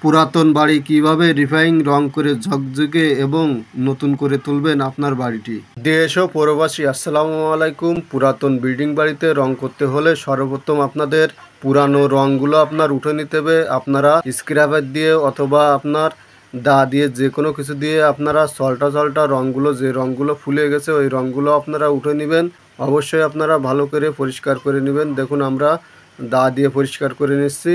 পুরাতন বাড়ি কিভাবে রিফাইং রং করে ঝকঝকে এবং নতুন করে তুলবেন আপনার বাড়িটি। দেশ ও পরবাসী আসসালামু আলাইকুম। পুরাতন বিল্ডিং বাড়িতে রং করতে হলে সর্বপ্রথম আপনাদের পুরানো রংগুলো আপনার উঠে নিতে হবে। আপনারা স্ক্র্যাপার দিয়ে অথবা আপনার দা দিয়ে যে কোনো কিছু দিয়ে আপনারা সল্টা রঙগুলো, যে রঙগুলো ফুলে গেছে ওই রঙগুলো আপনারা উঠে নেবেন। অবশ্যই আপনারা ভালো করে পরিষ্কার করে নেবেন। দেখুন আমরা দা দিয়ে পরিষ্কার করে নিচ্ছি,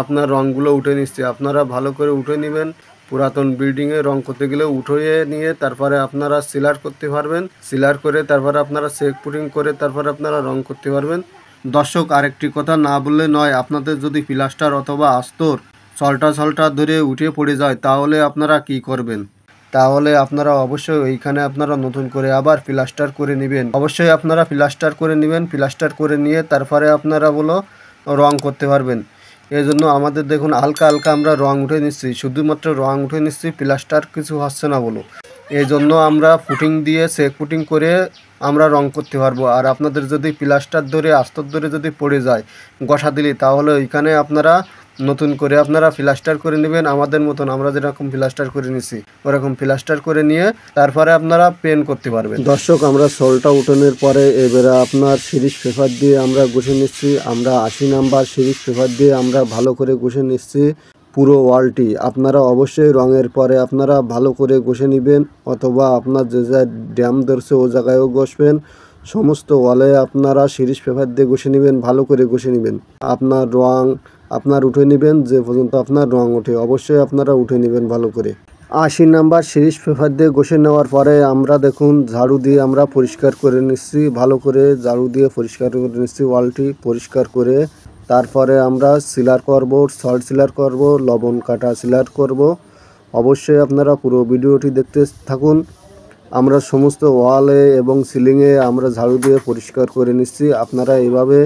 আপনার রঙগুলো উঠে নিচ্ছি। আপনারা ভালো করে উঠে নেবেন। পুরাতন বিল্ডিংয়ে রং করতে গেলে উঠিয়ে নিয়ে তারপরে আপনারা সিলার করতে পারবেন। সিলার করে তারপরে আপনারা চেক পুটিং করে তারপরে আপনারা রং করতে পারবেন। দর্শক, আরেকটি কথা না বললে নয়, আপনাদের যদি প্লাস্টার অথবা আস্তর সল্টা ধরে উঠে পড়ে যায় তাহলে আপনারা কি করবেন? তাহলে আপনারা অবশ্যই ওইখানে আপনারা নতুন করে আবার প্লাস্টার করে নেবেন। অবশ্যই আপনারা প্লাস্টার করে নেবেন। প্লাস্টার করে নিয়ে তারপরে আপনারা রং করতে পারবেন। এই জন্য আমাদের দেখুন হালকা হালকা আমরা রং উঠে নিচ্ছি, শুধুমাত্র রং উঠে নিচ্ছি, প্লাস্টার কিছু হচ্ছে না এই জন্য আমরা ফুটিং দিয়ে চেক ফুটিং করে আমরা রং করতে পারবো। আর আপনাদের যদি প্লাস্টার ধরে আস্তর ধরে যদি পড়ে যায় গসা দিলি, তাহলে ওইখানে আপনারা নতুন করে আপনারা প্লাস্টার করে নেবেন। আমাদের মতন আমরা যেরকম প্লাস্টার করে নিছি ওরকম প্লাস্টার করে নিয়ে তারপরে আপনারা পেন করতে পারবেন। দর্শক, আমরা সলটা উঠানোর পরে এবারে আপনার সিরিজ পেপার দিয়ে আমরা ঘষে নিচ্ছি। আমরা 80 নাম্বার সিরিজ পেপার দিয়ে আমরা ভালো করে ঘষে নিচ্ছি পুরো ওয়ালটি। আপনারা অবশ্যই রঙের পরে আপনারা ভালো করে ঘষে নেবেন, অথবা আপনার যে জায়গায় ড্যাম ধরছে ও জায়গায়ও ঘষবেন। সমস্ত ওয়ালে আপনারা সিরিজ পেপার দিয়ে ঘষে নেবেন, ভালো করে ঘষে নেবেন। আপনার রং আপনার উঠে নেবেন, যে পর্যন্ত আপনার রং ওঠে অবশ্যই আপনারা উঠে নেবেন ভালো করে। 80 নাম্বার সিরিজ পেপার দিয়ে ঘষে নেওয়ার পরে আমরা দেখুন ঝাড়ু দিয়ে আমরা পরিষ্কার করে নিচ্ছি, ভালো করে ঝাড়ু দিয়ে পরিষ্কার করে নিচ্ছি ওয়ালটি পরিষ্কার করে। তারপরে আমরা সিলার করব, সল্ট সিলার করব, লবণ কাটা সিলার করব। অবশ্যই আপনারা পুরো ভিডিওটি দেখতে থাকুন। আমরা সমস্ত ওয়ালে এবং সিলিংয়ে আমরা ঝাড়ু দিয়ে পরিষ্কার করে নিচ্ছি। আপনারা এইভাবে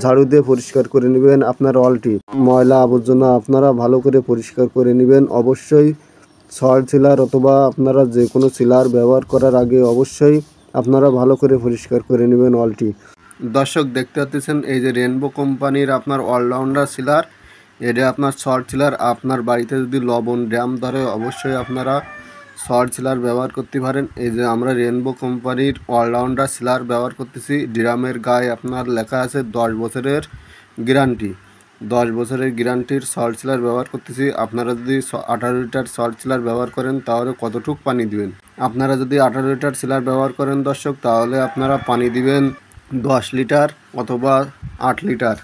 ঝাড়ু দিয়ে পরিষ্কার করে নেবেন আপনার ওয়ালটি। ময়লা আবর্জনা আপনারা ভালো করে পরিষ্কার করে নেবেন। অবশ্যই সল্ট সিলার অথবা আপনারা যে কোনো সিলার ব্যবহার করার আগে অবশ্যই আপনারা ভালো করে পরিষ্কার করে নেবেন ওয়ালটি। দর্শক, দেখতে পাচ্ছেন এই যে রেনবো কোম্পানির আপনার অলরাউন্ডার সিলার, এটা আপনার সল্ট সিলার। আপনার বাড়িতে যদি লবণ ড্যাম ধরে অবশ্যই আপনারা সল্ট সিলার ব্যবহার করতে পারেন। এই যে আমরা রেনবো কোম্পানির অলরাউন্ডার সিলার ব্যবহার করতেছি। ড্রামের গায়ে আপনার লেখা আছে 10 বছরের গ্যারান্টি। 10 বছরের গ্যারান্টির সল্ট সিলার ব্যবহার করতেছি। আপনারা যদি 18 লিটার সল্ট সিলার ব্যবহার করেন তাহলে কতটুক পানি দিবেন? আপনারা যদি 18 লিটার সিলার ব্যবহার করেন দর্শক, তাহলে আপনারা পানি দিবেন 10 লিটার অথবা 8 লিটার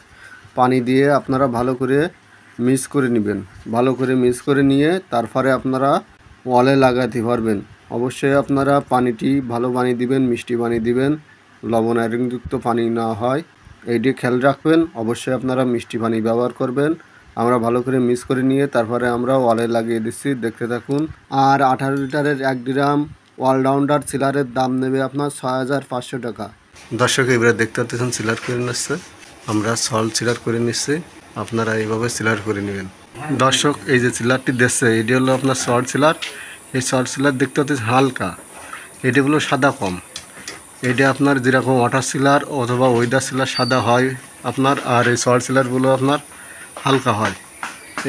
পানি দিয়ে আপনারা ভালো করে মিক্স করে নেবেন। ভালো করে মিক্স করে নিয়ে তারপরে আপনারা ওয়ালে লাগাতে পারবেন। অবশ্যই আপনারা পানিটি ভালো পানি দিবেন, মিষ্টি পানি দিবেন, লবণ আয়রনযুক্ত পানি না হয় এইটি খেয়াল রাখবেন। অবশ্যই আপনারা মিষ্টি পানি ব্যবহার করবেন। আমরা ভালো করে মিক্স করে নিয়ে তারপরে আমরা ওয়ালে লাগিয়ে দিচ্ছি, দেখতে থাকুন। আর 18 লিটারের 1 ড্রাম অলরাউন্ডার সিলারের দাম নেবে আপনার 6500 টাকা। দর্শক, এবারে দেখতে পাচ্ছেন সিলার করে নিচ্ছে, আমরা সল্ট সিলার করে নিচ্ছি। আপনারা এইভাবে সিলার করে নেবেন। দর্শক, এই যে সিলারটি দেখছে এটি হলো আপনার সল্ট সিলার। এই সল্ট সিলার দেখতে পাচ্ছেন হালকা, এটি হলো সাদা কম। এটা আপনার যেরকম ওয়াটার সিলার অথবা ওয়েদার সিলার সাদা হয় আপনার, আর এই সল্ট সিলারগুলো আপনার হালকা হয়।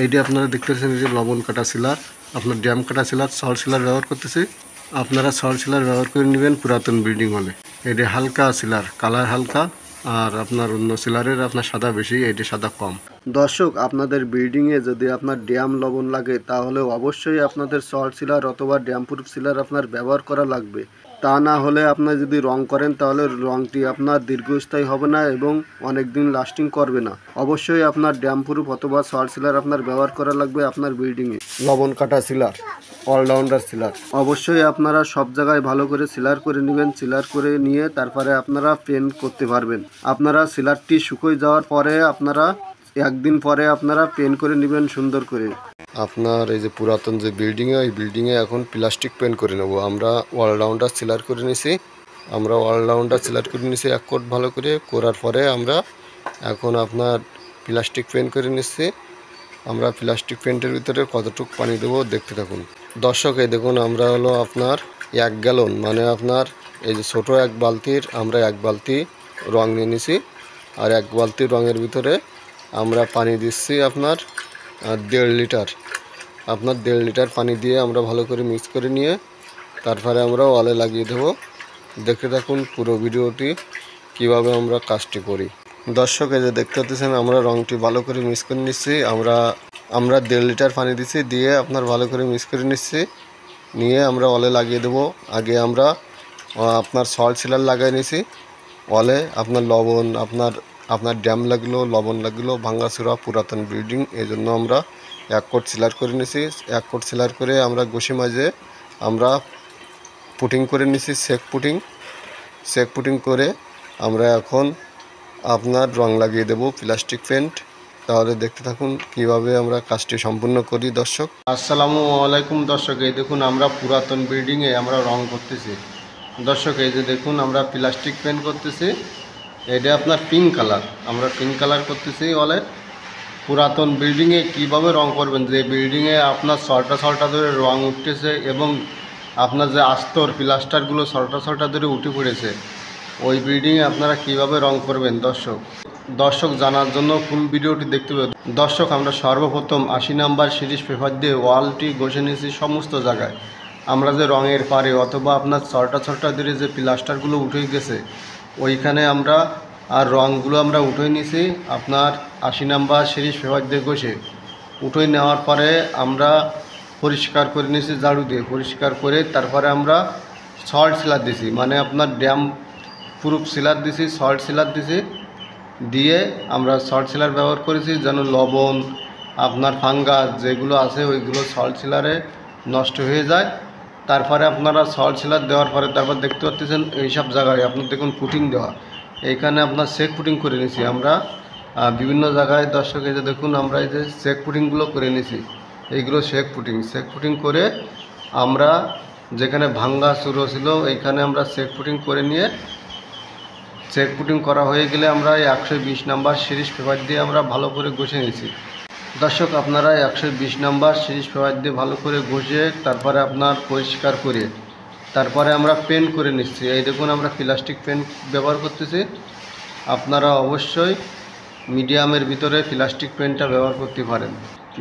এইটি আপনারা দেখতে পাচ্ছেন এই যে লবণ কাটা সিলার, আপনার ড্যাম কাটা সিলার, সল্ট সিলার ব্যবহার করতেছি। আপনারা সল্ট সিলার ব্যবহার করে নেবেন পুরাতন বিল্ডিং হলে। এটি হালকা সিলার, কালার হালকা, আর আপনার অন্য সিলারের আপনার সাদা বেশি, এটি সাদা কম। দর্শক, আপনাদের বিল্ডিংয়ে যদি আপনার ড্যাম লবণ লাগে তাহলে অবশ্যই আপনাদের সল্ট সিলার অথবা ড্যাম প্রুফ সিলার আপনার ব্যবহার করা লাগবে। তা না হলে আপনার যদি রং করেন তাহলে রংটি আপনার দীর্ঘস্থায়ী হবে না এবং অনেক দিন লাস্টিং করবে না। অবশ্যই আপনার ড্যাম প্রুফ অথবা সল্ট সিলার আপনার ব্যবহার করা লাগবে আপনার বিল্ডিংয়ে। লবণ কাটা সিলার, অলরাউন্ডার সিলার অবশ্যই আপনারা সব জায়গায় ভালো করে সিলার করে নেবেন। সিলার করে নিয়ে তারপরে আপনারা পেন্ট করতে পারবেন। আপনারা সিলারটি শুকিয়ে যাওয়ার পরে আপনারা একদিন পরে আপনারা পেন্ট করে নেবেন সুন্দর করে। আপনার এই যে পুরাতন যে বিল্ডিংয়ে, ওই বিল্ডিংয়ে এখন প্লাস্টিক পেন্ট করে নেব। আমরা অলরাউন্ডার সিলার করে নিছি। এক কোট ভালো করে করার পরে আমরা এখন আপনার প্লাস্টিক পেন্ট করে নিচ্ছি। আমরা প্লাস্টিক পেন্টের ভিতরে কতটুকু পানি দেবো দেখতে থাকুন। দর্শক, এই দেখুন আমরা হলো আপনার 1 গ্যালন মানে আপনার এই যে ছোটো 1 বালতির আমরা 1 বালতি রং নিয়ে নিছি। আর 1 বালতি রঙের ভিতরে আমরা পানি দিচ্ছি আপনার 1.5 লিটার। আপনার 1.5 লিটার পানি দিয়ে আমরা ভালো করে মিক্স করে নিয়ে তারপরে আমরা ওয়ালে লাগিয়ে দেব। দেখতে থাকুন পুরো ভিডিওটি কিভাবে আমরা কাজটি করি। দর্শক, এই যে দেখতে পাচ্ছেন আমরা রংটি ভালো করে মিক্স করে নিচ্ছি। আমরা 1.5 লিটার পানি দিচ্ছি, দিয়ে আপনার ভালো করে মিক্স করে নিচ্ছি, নিয়ে আমরা ওয়ালে লাগিয়ে দেব। আগে আমরা আপনার সল্ট সিলার লাগাই নিছি ওয়ালে। আপনার লবণ, আপনার ড্যাম লাগলো, লবণ লাগলো, ভাঙ্গাচুরা পুরাতন বিল্ডিং, এই জন্য আমরা 1 কোট সিলার করে নিছি। 1 কোট সিলার করে আমরা ঘষে মাজে আমরা পুটিং করে নিছি, সেক পুটিং করে আমরা এখন আপনার রং লাগিয়ে দেব প্লাস্টিক পেন্ট। তাহলে দেখতে থাকুন কিভাবে আমরা কাজটি সম্পূর্ণ করি। দর্শক, আসসালামু আলাইকুম। দর্শক, এই দেখুন আমরা পুরাতন বিল্ডিংয়ে আমরা রং করতেছি। দর্শক, এই যে দেখুন আমরা প্লাস্টিক পেন্ট করতেছি। এটা আপনার পিঙ্ক কালার, আমরা পিঙ্ক কালার করতেছি ওয়ালে। পুরাতন বিল্ডিংয়ে কিভাবে রং করবেন, যে বিল্ডিংয়ে আপনার সল্টা ধরে রং উঠতেছে এবং আপনার যে আস্তর প্লাস্টারগুলো সল্টা ধরে উঠে পড়েছে, ওই বিল্ডিংয়ে আপনারা কিভাবে রং করবেন দর্শক জানার জন্য ফুল ভিডিওটি দেখতে পাবেন। দর্শক, আমরা সর্বপ্রথম 80 নাম্বার সিরিজ পেপার দিয়ে ওয়ালটি ঘষে নিয়েছি সমস্ত জায়গায়। আমরা যে রঙের পারে অথবা আপনার সল্টা ধরে যে প্লাস্টারগুলো উঠে গেছে ওইখানে আমরা আর রঙগুলো আমরা উঠে নিয়েছি আপনার 80 নাম্বার সিরিজ পেপার দিয়ে ঘষে। উঠে নেওয়ার পরে আমরা পরিষ্কার করে নিয়েছি ঝাড়ু দিয়ে, পরিষ্কার করে তারপরে আমরা সল্ট সিলার দিছি, মানে আপনার ড্যাম প্রুফ সিলার দিছি, সল্ট সিলার দিছি। দিয়ে আমরা সল্ট সিলার ব্যবহার করেছি যেন লবণ, আপনার ফাঙ্গাস যেগুলো আছে ওইগুলো সল্ট সিলারে নষ্ট হয়ে যায়। তারপরে আপনারা সল্ট সিলার দেওয়ার পরে তারপর দেখতে পাচ্ছেন এইসব জায়গায় আপনার দেখুন পুটিং দেওয়া, এইখানে আপনার সেক পুটিং করে নিয়েছি আমরা বিভিন্ন জায়গায়। দর্শক, এই যে দেখুন আমরা এই যে সেক পুটিংগুলো করে নিয়েছি, এইগুলো সেক পুটিং করে আমরা যেখানে ভাঙ্গা চুরো ছিল এইখানে আমরা সেক পুটিং করে নিয়ে, চেক পুটিং করা হয়ে গেলে আমরা 120 নাম্বার সিরিজ পেপার দিয়ে আমরা ভালো করে ঘষে নিয়েছি। দর্শক, আপনারা 120 নাম্বার সিরিজ পেপার দিয়ে ভালো করে ঘষে তারপরে আপনার পরিষ্কার করে তারপরে আমরা পেন্ট করে নিচ্ছি। এই দেখুন আমরা প্লাস্টিক পেন্ট ব্যবহার করতেছি। আপনারা অবশ্যই মিডিয়ামের ভিতরে প্লাস্টিক পেন্টটা ব্যবহার করতে পারেন।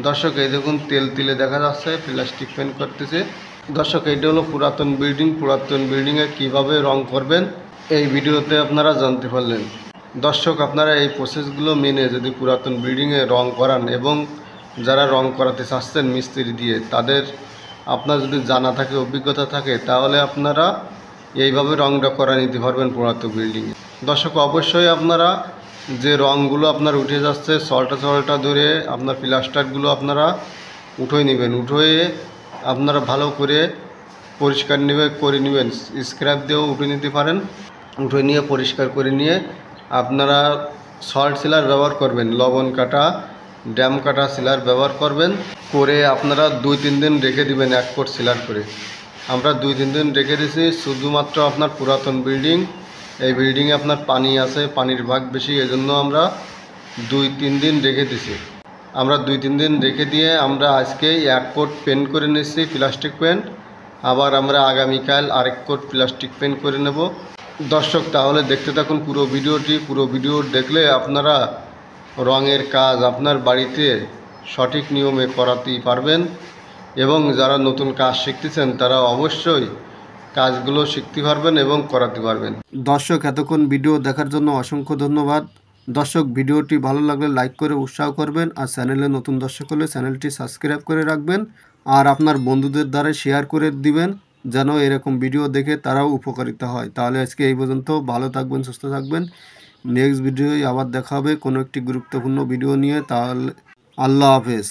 দর্শক, এই দেখুন তেলে দেখা যাচ্ছে প্লাস্টিক পেন্ট করতেছে। দর্শক, এইটা হলো পুরাতন বিল্ডিংয়ে কীভাবে রং করবেন এই ভিডিওতে আপনারা জানতে পারলেন। দর্শক, আপনারা এই প্রসেসগুলো মেনে যদি পুরাতন বিল্ডিংয়ে রং করান এবং যারা রং করাতে চাচ্ছেন মিস্ত্রি দিয়ে, তাদের আপনার যদি জানা থাকে, অভিজ্ঞতা থাকে, তাহলে আপনারা এইভাবে রংটা করা নিতে পারবেন পুরাতন বিল্ডিংয়ে। দর্শক, অবশ্যই আপনারা যে রঙগুলো আপনার উঠে যাচ্ছে সল্টা ধরে আপনার প্লাস্টারগুলো আপনারা উঠে নেবেন, উঠে আপনারা ভালো করে পরিষ্কার করে নেবেন। স্ক্র্যাপ দিয়েও উঠে নিতে পারেন। উঠে নিয়ে পরিষ্কার করে নিয়ে আপনারা সল্ট সিলার ব্যবহার করবেন, লবণ কাটা, ড্যাম কাটা সিলার ব্যবহার করবেন। করে আপনারা 2-3 দিন রেখে দিবেন 1 কোট সিলার করে। আমরা 2-3 দিন রেখে দিয়েছি শুধুমাত্র আপনার পুরাতন বিল্ডিং, এই বিল্ডিংয়ে আপনার পানি আছে, পানির ভাগ বেশি, এজন্য আমরা 2-3 দিন রেখে দিছি। আমরা 2-3 দিন রেখে দিয়ে আমরা আজকেই 1 কোট পেন্ট করে নিচ্ছি প্লাস্টিক পেন্ট। আবার আমরা আগামীকাল আরেক কোট প্লাস্টিক পেন্ট করে নেব। দর্শক, তাহলে দেখতে থাকুন পুরো ভিডিও দেখলে আপনারা রঙের কাজ আপনার বাড়িতে সঠিক নিয়মে করাতেই পারবেন এবং যারা নতুন কাজ শিখতেছেন তারা অবশ্যই কাজগুলো শিখতে পারবেন এবং করাতে পারবেন। দর্শক, এতক্ষণ ভিডিও দেখার জন্য অসংখ্য ধন্যবাদ। দর্শক, ভিডিওটি ভালো লাগলে লাইক করে উৎসাহ করবেন, আর চ্যানেলে নতুন দর্শক হলে চ্যানেলটি সাবস্ক্রাইব করে রাখবেন, আর আপনার বন্ধুদের দ্বারা শেয়ার করে দিবেন যেন এরকম ভিডিও দেখে তারাও উপকারিতা হয়। তাহলে আজকে এই পর্যন্ত। ভালো থাকবেন, সুস্থ থাকবেন। নেক্সট ভিডিওয় আবার দেখা হবে কোনো একটি গুরুত্বপূর্ণ ভিডিও নিয়ে। তাহলে আল্লাহ হাফেজ।